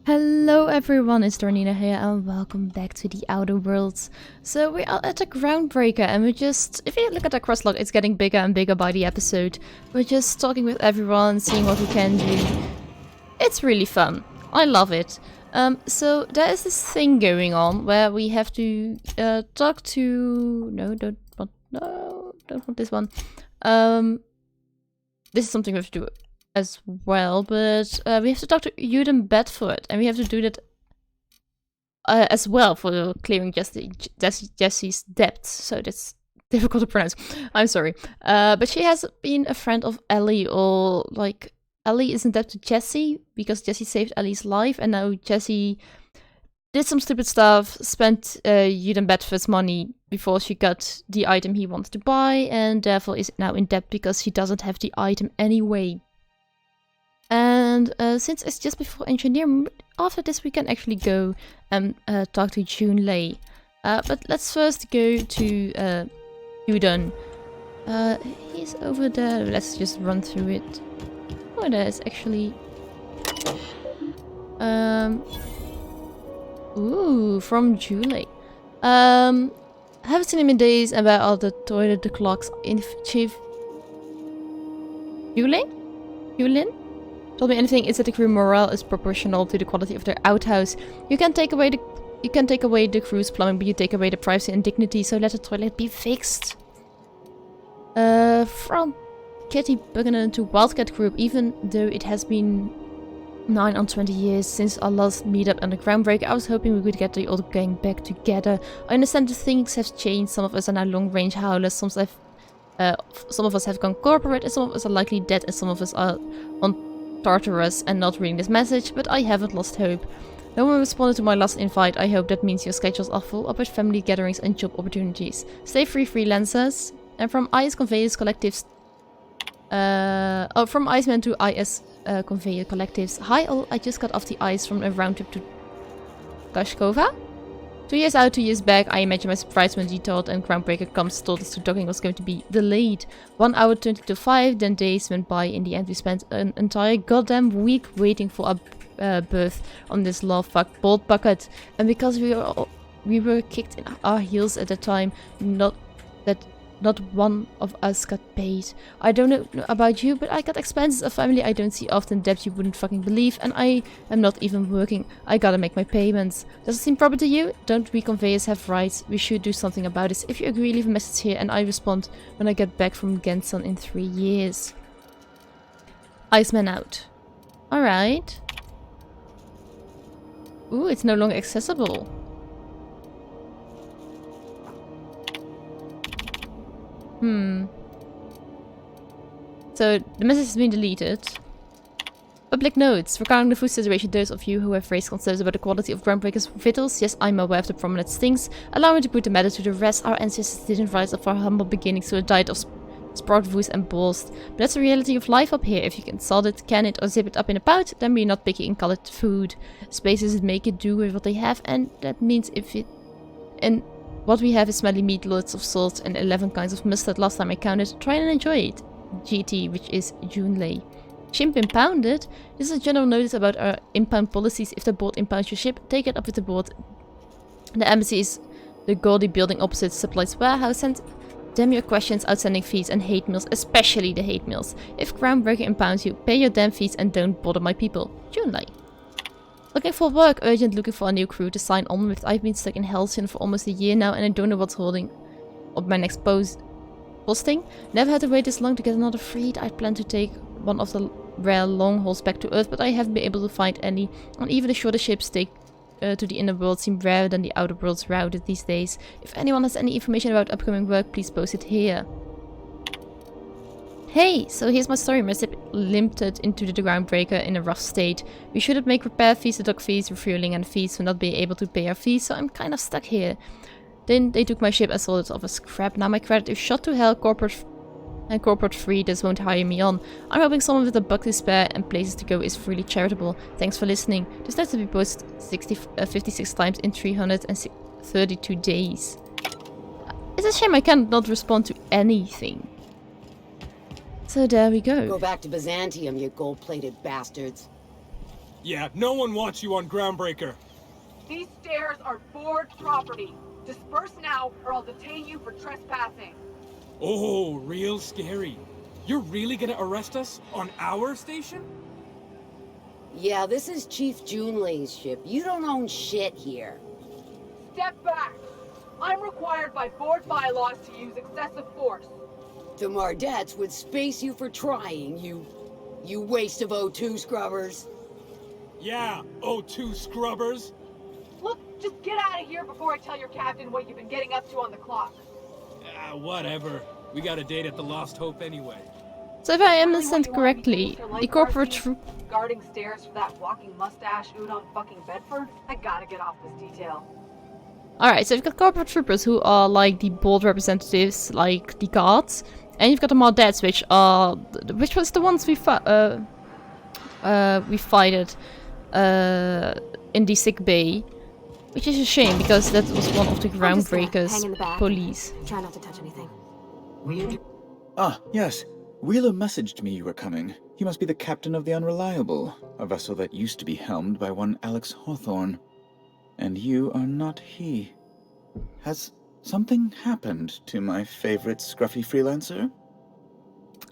Hello everyone, it's Dranina here and welcome back to the Outer Worlds. So we are at a Groundbreaker and we're just, if you look at the crosslog, it's getting bigger and bigger by the episode. We're just talking with everyone, seeing what we can do. It's really fun. I love it. So there is this thing going on where we have to talk to... don't want this one. This is something we have to do as well, but we have to talk to Uden Bedford, and we have to do that as well for clearing Jessie's debts. So that's difficult to pronounce. I'm sorry. But she has been a friend of Ellie, or like Ellie is in debt to Jessie because Jessie saved Ellie's life, and now Jessie did some stupid stuff, spent Uden Bedford's money before she got the item he wanted to buy, and therefore is now in debt because he doesn't have the item anyway. And since it's just before engineer, after this we can actually go and talk to June Lei. But let's first go to Uden. He's over there. Let's just run through it. Oh, there's actually... Ooh, from Julie. Haven't seen him in days, and where are the toilet, the clocks in Chief... Yulin? Told me anything is that the crew morale is proportional to the quality of their outhouse. You can take away the crew's plumbing, but you take away the privacy and dignity, so let the toilet be fixed. From Kitty Buchanan to Wildcat Group, even though it has been 9 or 20 years since our last meetup on the Groundbreaker, I was hoping we could get the old gang back together. I understand that things have changed. Some of us are now long-range howlers, some of us have gone corporate, and some of us are likely dead, and some of us are on Tartarus and not reading this message, but I haven't lost hope. No one responded to my last invite. I hope that means your schedules are full up with family gatherings and job opportunities. Stay free, freelancers. And from IS Conveyors Collectives... from Iceman to IS Conveyor Collectives. Hi all, I just got off the ice from a round trip to Kashkova. 2 years out, 2 years back, I imagine my surprise when G-Told and Groundbreaker comes told us the docking was going to be delayed. 1 hour 20 to 5, then days went by. In the end, we spent an entire goddamn week waiting for a berth on this love-fuck bolt bucket. And because we were kicked in our heels at the time, not one of us got paid. I don't know about you, but I got expenses, a family I don't see often, debt you wouldn't fucking believe, and I am not even working. I gotta make my payments. Does it seem proper to you? Don't we conveyors have rights? We should do something about this. If you agree, leave a message here and I respond when I get back from Genson in 3 years. Iceman out. Alright. Ooh, it's no longer accessible. So, the message has been deleted. Public notes. Regarding the food situation, those of you who have raised concerns about the quality of Groundbreaker's victuals, yes, I'm aware of the prominent stings. Allow me to put the matter to the rest. Our ancestors didn't rise up from humble beginnings to a diet of sprout and borscht. But that's the reality of life up here. If you can salt it, can it, or zip it up in a pouch, then we're not picky and call it food. Spaces make it do with what they have, and that means what we have is smelly meat, loads of salt, and 11 kinds of mustard last time I counted. Try and enjoy it. GT, which is June Lei. Shrimp impounded? This is a general notice about our impound policies. If the board impounds your ship, take it up with the board. The embassy is the gaudy building opposite Supplies Warehouse. Send them your questions, outstanding fees, and hate mails, especially the hate mails. If Groundbreaker impounds you, pay your damn fees and don't bother my people. June Lei. Looking for work, urgent, looking for a new crew to sign on with. I've been stuck in Halcyon for almost a year now and I don't know what's holding up my next posting. Never had to wait this long to get another freed. I plan to take one of the rare long hauls back to Earth, but I haven't been able to find any. And even the shorter ships take to the inner world seem rarer than the outer world's routed these days. If anyone has any information about upcoming work, please post it here. Hey, so here's my story. My ship limped into the Groundbreaker in a rough state. We shouldn't make repair fees, dock fees, refueling, and fees for not being able to pay our fees, so I'm kind of stuck here. Then they took my ship and sold it off as scrap. Now my credit is shot to hell. Corporate free, this won't hire me on. I'm hoping someone with a buck to spare and places to go is really charitable. Thanks for listening. This needs to be posted 56 times in 332 days. It's a shame I cannot respond to anything. So there we go. Go back to Byzantium, you gold-plated bastards. Yeah, no one wants you on Groundbreaker. These stairs are board property. Disperse now, or I'll detain you for trespassing. Oh, real scary. You're really gonna arrest us on our station? Yeah, this is Chief Junlei's ship. You don't own shit here. Step back! I'm required by board bylaws to use excessive force. The Mardettes would space you for trying, you waste of O2 scrubbers. Yeah, O2 scrubbers. Look, just get out of here before I tell your captain what you've been getting up to on the clock. Whatever. We got a date at the Lost Hope anyway. So if I Really understand what you want me to correctly, do, Mr. the Lifeguard corporate Chief? troop... Guarding stairs for that walking mustache udon fucking Bedford? I gotta get off this detail. Alright, so you've got corporate troopers who are like the board representatives, like the guards. And you've got the Mardettes, which are... Which was the ones we fighted in the sick bay. Which is a shame, because that was one of the Groundbreakers police. Try not to touch anything. Ah, yes. Wheeler messaged me you were coming. He must be the captain of the Unreliable, a vessel that used to be helmed by one Alex Hawthorne. And you are not he. Has something happened to my favorite scruffy freelancer?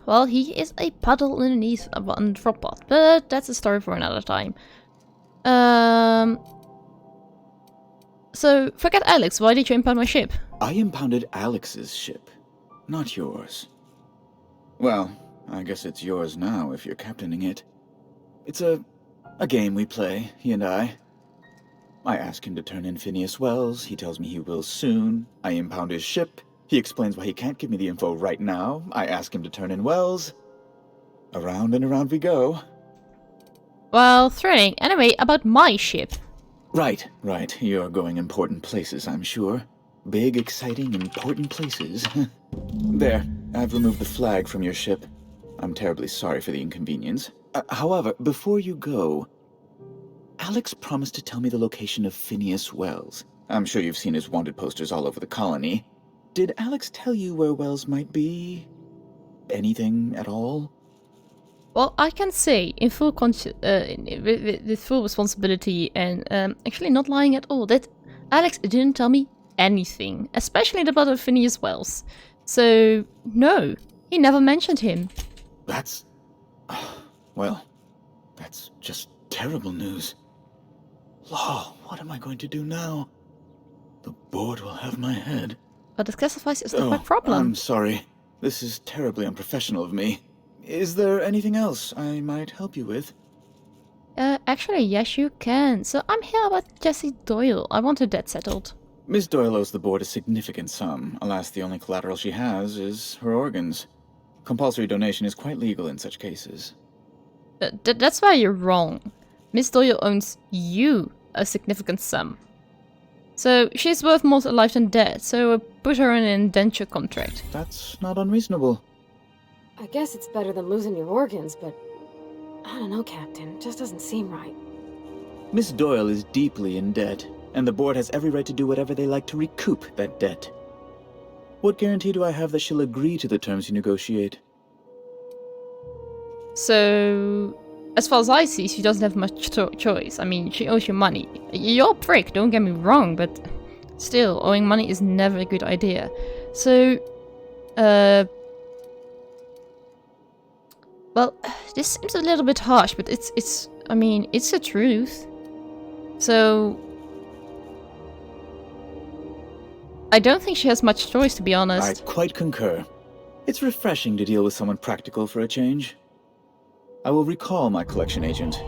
Well, he is a puddle underneath a drop pod, but that's a story for another time. So, forget Alex, why did you impound my ship? I impounded Alex's ship, not yours. Well, I guess it's yours now if you're captaining it. It's a game we play, he and I. I ask him to turn in Phineas Welles, he tells me he will soon. I impound his ship, he explains why he can't give me the info right now. I ask him to turn in Welles. Around and around we go. Well, thrilling. Anyway, about my ship. Right. You're going important places, I'm sure. Big, exciting, important places. There, I've removed the flag from your ship. I'm terribly sorry for the inconvenience. However, before you go, Alex promised to tell me the location of Phineas Welles. I'm sure you've seen his wanted posters all over the colony. Did Alex tell you where Welles might be? Anything at all? Well, I can say, in full with full responsibility and actually not lying at all, that Alex didn't tell me anything, especially about Phineas Welles. So, no, he never mentioned him. That's... well, that's just terrible news. Law, what am I going to do now? The board will have my head. But the classifies is not my problem. I'm sorry. This is terribly unprofessional of me. Is there anything else I might help you with? Actually, yes you can. So I'm here about Jessie Doyle. I want her debt settled. Miss Doyle owes the board a significant sum. Alas, the only collateral she has is her organs. Compulsory donation is quite legal in such cases. That's where you're wrong. Miss Doyle owns you a significant sum. So she's worth more alive than dead, so put her in an indenture contract. That's not unreasonable. I guess it's better than losing your organs, but I don't know, Captain. It just doesn't seem right. Miss Doyle is deeply in debt, and the board has every right to do whatever they like to recoup that debt. What guarantee do I have that she'll agree to the terms you negotiate? So, as far as I see, she doesn't have much choice. I mean, she owes you money. You're a prick, don't get me wrong, but still, owing money is never a good idea. So, well, this seems a little bit harsh, but I mean, it's the truth. So, I don't think she has much choice, to be honest. I quite concur. It's refreshing to deal with someone practical for a change. I will recall my collection agent.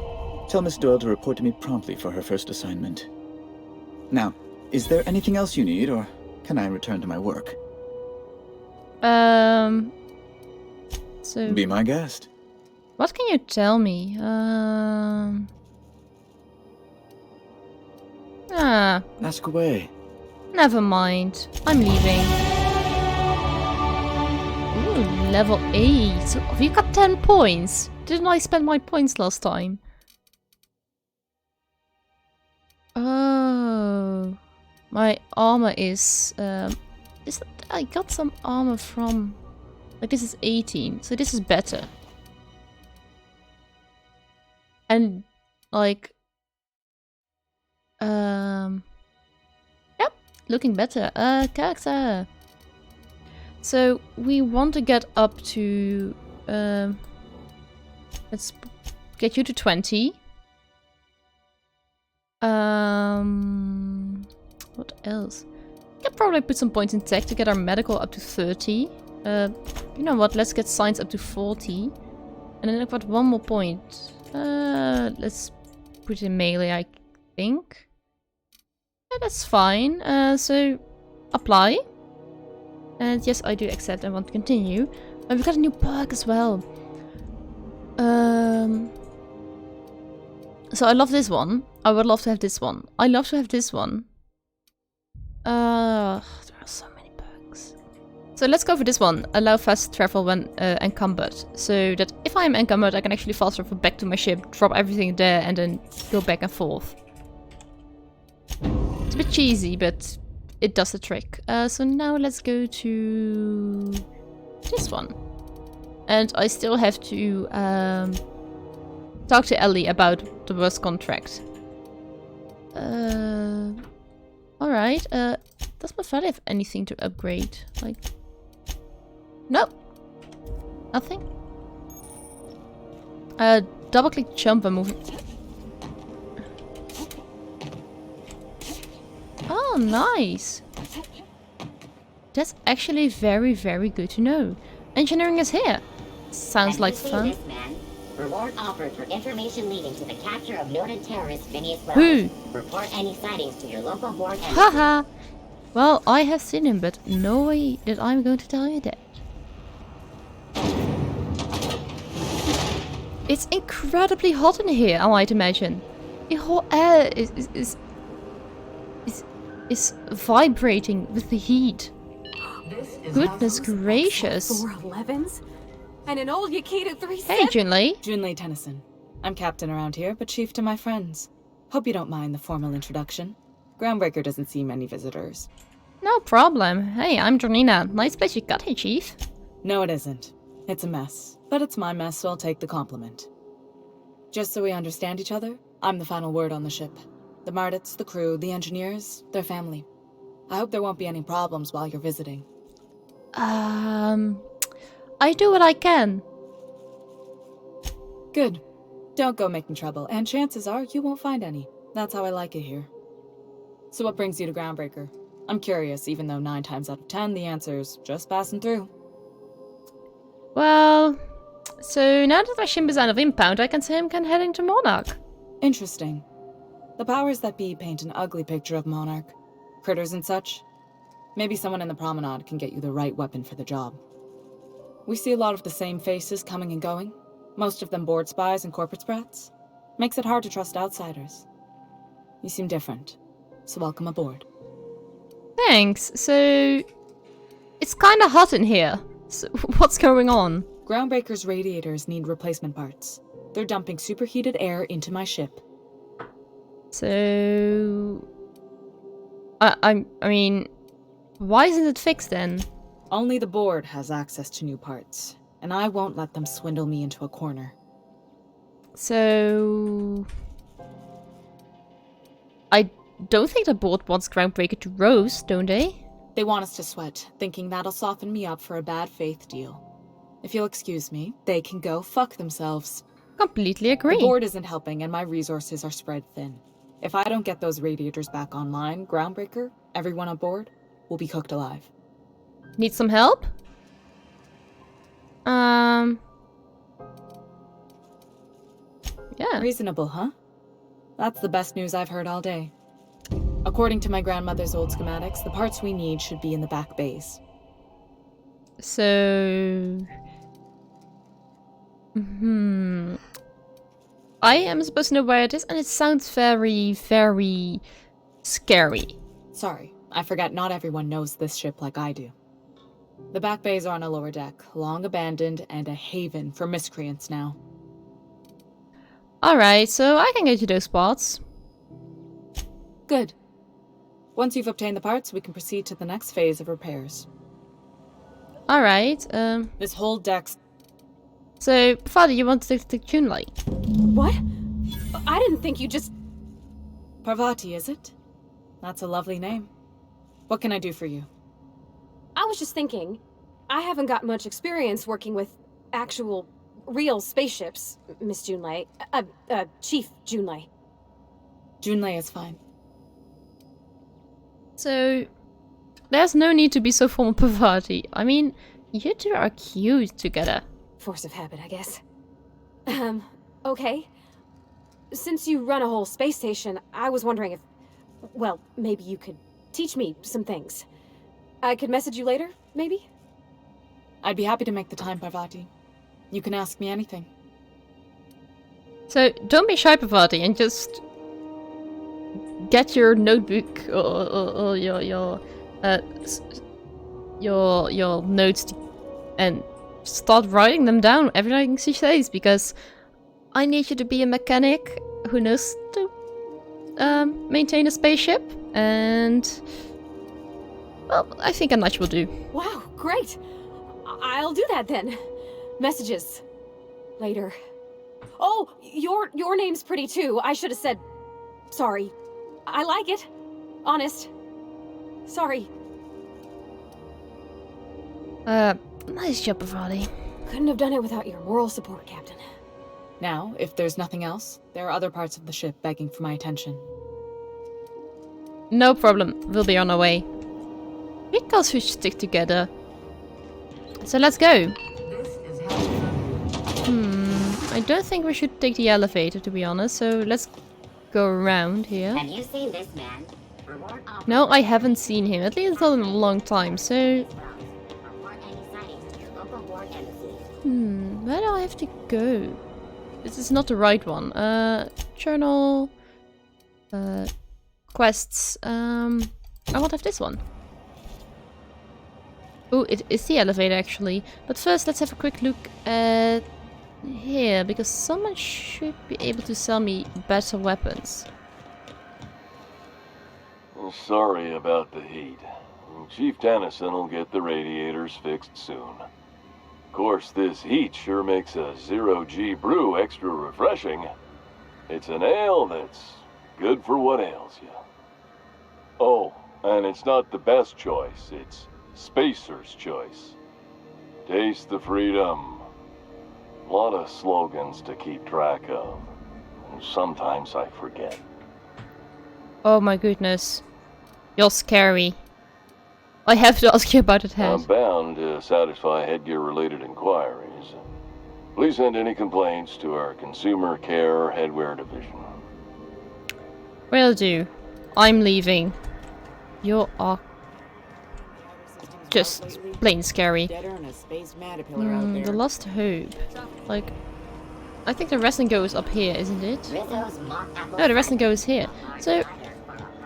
Tell Miss Doyle to report to me promptly for her first assignment. Now, is there anything else you need, or can I return to my work? So... Be my guest. What can you tell me? Ask away. Never mind. I'm leaving. Ooh, level 8. We got 10 points. Didn't I spend my points last time? Oh. My armor is... I got some armor from... Like, this is 18, so this is better. And Like, yep, looking better. Character. So we want to get up to, let's get you to 20. What else? We can probably put some points in tech to get our medical up to 30. You know what? Let's get science up to 40. And then I've got one more point. Let's put in melee, I think. Yeah, that's fine. So, apply. And yes, I do accept and want to continue. And we've got a new perk as well. So I love this one. I would love to have this one. I love to have this one. There are so many perks. So let's go for this one. Allow fast travel when encumbered. So that if I'm encumbered, I can actually fast travel back to my ship, drop everything there, and then go back and forth. It's a bit cheesy, but it does the trick. So now let's go to this one. And I still have to talk to Ellie about the worst contract. Alright, does my father have anything to upgrade? Like, nope. Nothing. Double click jump and move. Oh, nice. That's actually very, very good to know. Engineering is here. Sounds like fun. Reward offered for information leading to the capture of noted terrorist Phineas Welles. Who? Report any sightings to your local board. Haha! Well, I have seen him, but no way that I'm going to tell you that. It's incredibly hot in here, I might imagine. The whole air is vibrating with the heat. Goodness gracious. 411s? And an old Yakita 3 Hey, Junlei. Junlei Tennyson. I'm captain around here, but chief to my friends. Hope you don't mind the formal introduction. Groundbreaker doesn't see many visitors. No problem. Hey, I'm Dranina. Nice place you got here, Chief. No, it isn't. It's a mess. But it's my mess, so I'll take the compliment. Just so we understand each other, I'm the final word on the ship. The Mardits, the crew, the engineers, their family. I hope there won't be any problems while you're visiting. I do what I can. Good. Don't go making trouble, and chances are you won't find any. That's how I like it here. So what brings you to Groundbreaker? I'm curious, even though 9 times out of 10 the answer's just passing through. Well, so now that my ship is out of impound, I can say I'm heading to Monarch. Interesting. The powers that be paint an ugly picture of Monarch. Critters and such. Maybe someone in the promenade can get you the right weapon for the job. We see a lot of the same faces coming and going. Most of them board spies and corporate sprats. Makes it hard to trust outsiders. You seem different, so welcome aboard. Thanks. So, it's kinda hot in here. So, what's going on? Groundbreaker's radiators need replacement parts. They're dumping superheated air into my ship. So... I mean... Why isn't it fixed then? Only the board has access to new parts, and I won't let them swindle me into a corner. So... I don't think the board wants Groundbreaker to roast, don't they? They want us to sweat, thinking that'll soften me up for a bad faith deal. If you'll excuse me, they can go fuck themselves. Completely agree. The board isn't helping and my resources are spread thin. If I don't get those radiators back online, Groundbreaker, everyone aboard, will be cooked alive. Need some help? Yeah. Reasonable, huh? That's the best news I've heard all day. According to my grandmother's old schematics, the parts we need should be in the back bays. So... I am supposed to know where it is, and it sounds very, very scary. Sorry, I forget not everyone knows this ship like I do. The back bays are on a lower deck, long abandoned and a haven for miscreants now. Alright, so I can get you those spots. Good. Once you've obtained the parts, we can proceed to the next phase of repairs. Alright, This whole deck's... so, Father, you want to take Junlei? What? I didn't think you just... Parvati, is it? That's a lovely name. What can I do for you? I was just thinking, I haven't got much experience working with actual, real spaceships, Miss Junlei. Chief Junlei. Junlei is fine. So, there's no need to be so formal, Parvati. I mean, you two are cute together. Force of habit, I guess. Okay. Since you run a whole space station, I was wondering if... Well, maybe you could teach me some things. I could message you later, maybe? I'd be happy to make the time, Parvati. You can ask me anything. So, don't be shy, Parvati, and just... get your notebook or your notes and start writing them down, everything she says, because I need you to be a mechanic who knows to maintain a spaceship, and well, I think a nudge will do. Wow, great! I'll do that then. Messages. Later. Oh, your name's pretty too. I should have said... Sorry. I like it. Honest. Sorry. Nice job, Parvati. Couldn't have done it without your moral support, Captain. Now, if there's nothing else, there are other parts of the ship begging for my attention. No problem. We'll be on our way. Because we should stick together. So let's go. I don't think we should take the elevator, to be honest, so let's go around here. Have you seen this man? Reward offer. No, I haven't seen him, at least not in a long time, so... Report any sightings to your local ward embassy. Where do I have to go? This is not the right one. Journal... quests. I won't have this one. Oh, it is the elevator, actually. But first, let's have a quick look at... here, because someone should be able to sell me better weapons. Sorry about the heat. Chief Tennyson will get the radiators fixed soon. Of course, this heat sure makes a zero-G brew extra refreshing. It's an ale that's good for what ails you. Oh, and it's not the best choice, it's Spacer's choice. Taste the freedom. A lot of slogans to keep track of. Sometimes I forget. Oh my goodness. You're scary. I have to ask you about that head. I'm bound to satisfy headgear-related inquiries. Please send any complaints to our Consumer Care Headwear Division. Will do. I'm leaving. You are just plain scary. The Lost Hope. Like, I think the rest and go is up here, isn't it? No, the rest and go is here. So,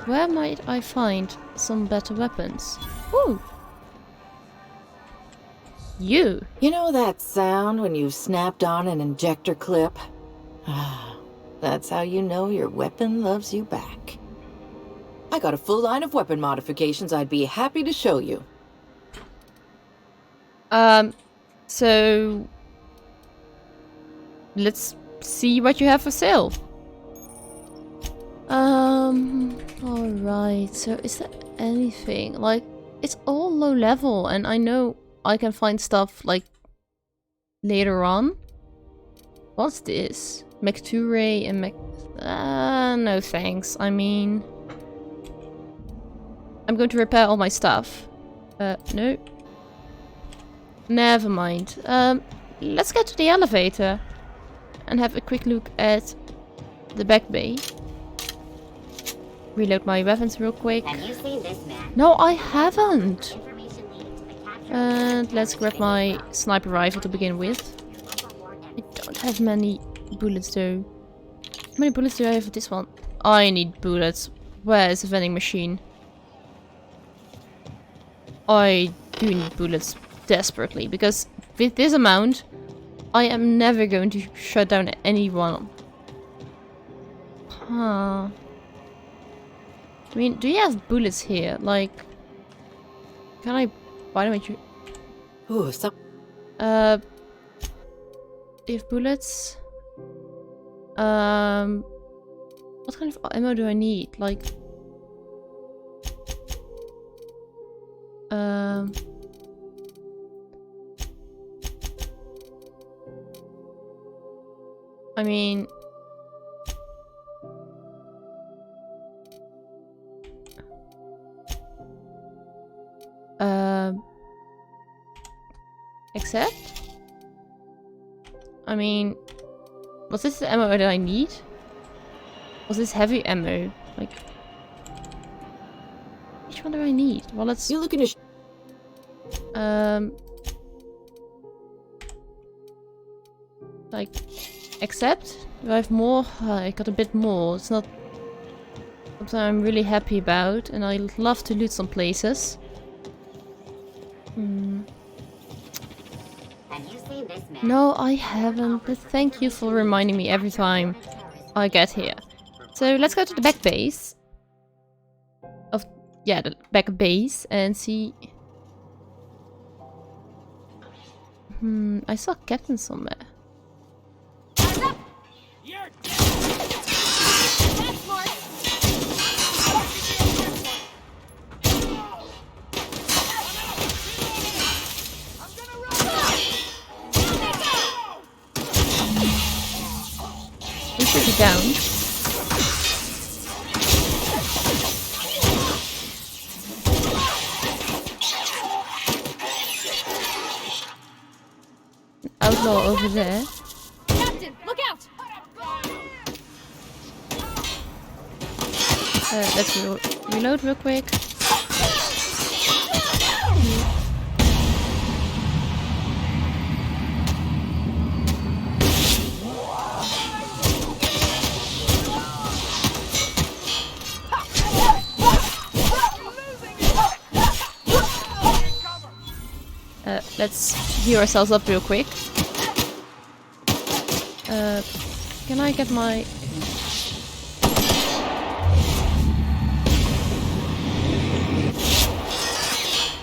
where might I find some better weapons? Ooh! You! You know that sound when you've snapped on an injector clip? That's how you know your weapon loves you back. I got a full line of weapon modifications I'd be happy to show you. So... let's see what you have for sale. Alright, so is there anything? Like, it's all low level, and I know I can find stuff, like, later on. What's this? Mech2Ray and Mech... no thanks. I mean... I'm going to repair all my stuff. No. Never mind. Let's get to the elevator and have a quick look at the back bay. Reload my weapons real quick. Have you seen this man? No, I haven't. Information leading to the capture And let's grab my sniper rifle to begin with. I don't have many bullets though. How many bullets do I have for this one? I need bullets. Where is the vending machine? I do need bullets desperately, because with this amount, I am never going to shut down anyone. Huh. I mean, do you have bullets here? Like, can I buy them at you? Ooh, some... Do you have bullets? What kind of ammo do I need? Like... I mean... Except? I mean... Was this the ammo that I need? Was this heavy ammo? Like... Which one do I need? Well, let's... You looking to... Like... Except? Do I have more? I got a bit more. It's not... something I'm really happy about. And I love to loot some places. No, I haven't, but thank you for reminding me every time I get here. So let's go to the back base. Yeah, the back base and see... I saw Captain somewhere. We should be down. Outlaw over there. Captain, look out! Let's reload real quick. Let's heal ourselves up real quick. Can I get my...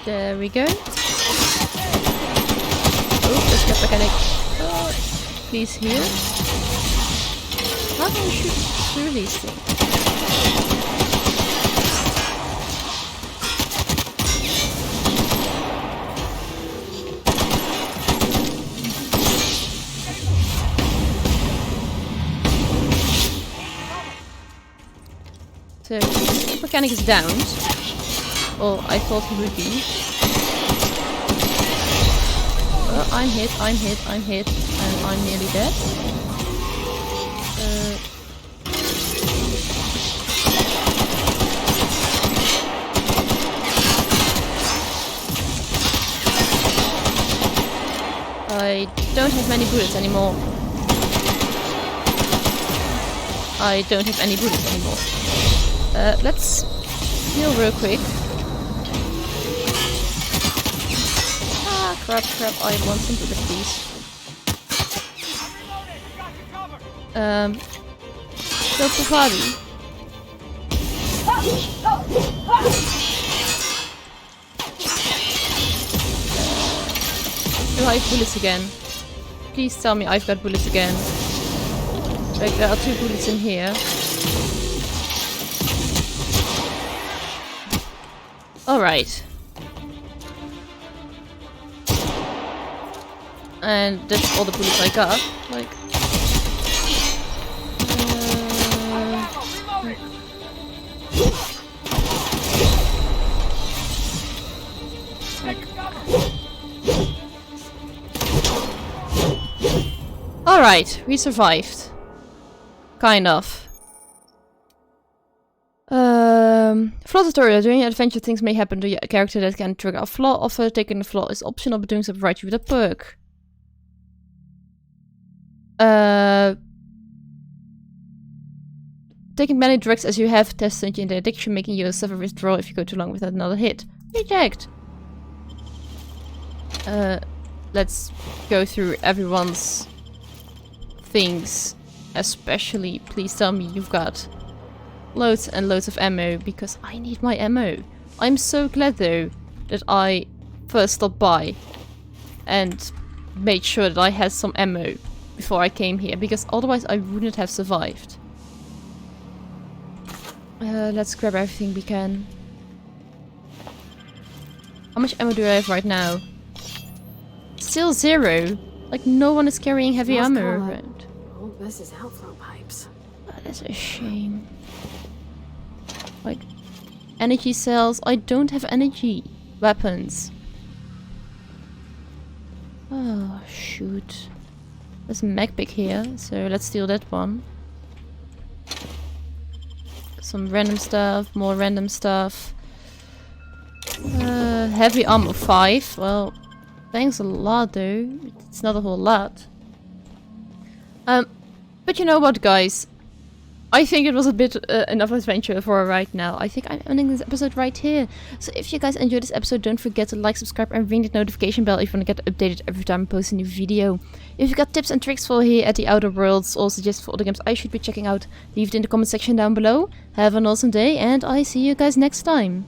There we go. Oh, let's get mechanic. Oh, please heal. How can I shoot through these things? So, mechanic is downed. Well, I thought he would be. I'm hit, and I'm nearly dead. I don't have many bullets anymore. I don't have any bullets anymore. Let's heal real quick. Ah, crap, I want some bullets, please. So Pavadi. Do I have bullets again? Please tell me I've got bullets again. Like, there are 2 bullets in here. Alright. And that's all the bullets I got. Like... Alright, we survived. Kind of. Flaw tutorial. During your adventure, things may happen to your character that can trigger a flaw offer. Taking the flaw is optional, but doing so provides you with a perk. Taking many drugs as you have tested into addiction, making you suffer withdrawal if you go too long without another hit. Reject! Let's go through everyone's things. Especially, please tell me you've got loads and loads of ammo, because I need my ammo. I'm so glad though that I first stopped by and made sure that I had some ammo before I came here, because otherwise I wouldn't have survived. Let's grab everything we can. How much ammo do I have right now? Still 0. Like, no one is carrying heavy Smells ammo cola. around. Oh, this is outflow pipes. That is a shame. Like, energy cells. I don't have energy. Weapons. Oh, shoot. There's a MacBook here, so let's steal that one. Some random stuff, more random stuff. Heavy armor 5. Well, thanks a lot though. It's not a whole lot. But you know what, guys? I think it was a bit enough adventure for right now. I think I'm ending this episode right here. So if you guys enjoyed this episode, don't forget to like, subscribe and ring the notification bell if you want to get updated every time I post a new video. If you got tips and tricks for here at the Outer Worlds or suggestions for other games I should be checking out, leave it in the comment section down below. Have an awesome day and I see you guys next time.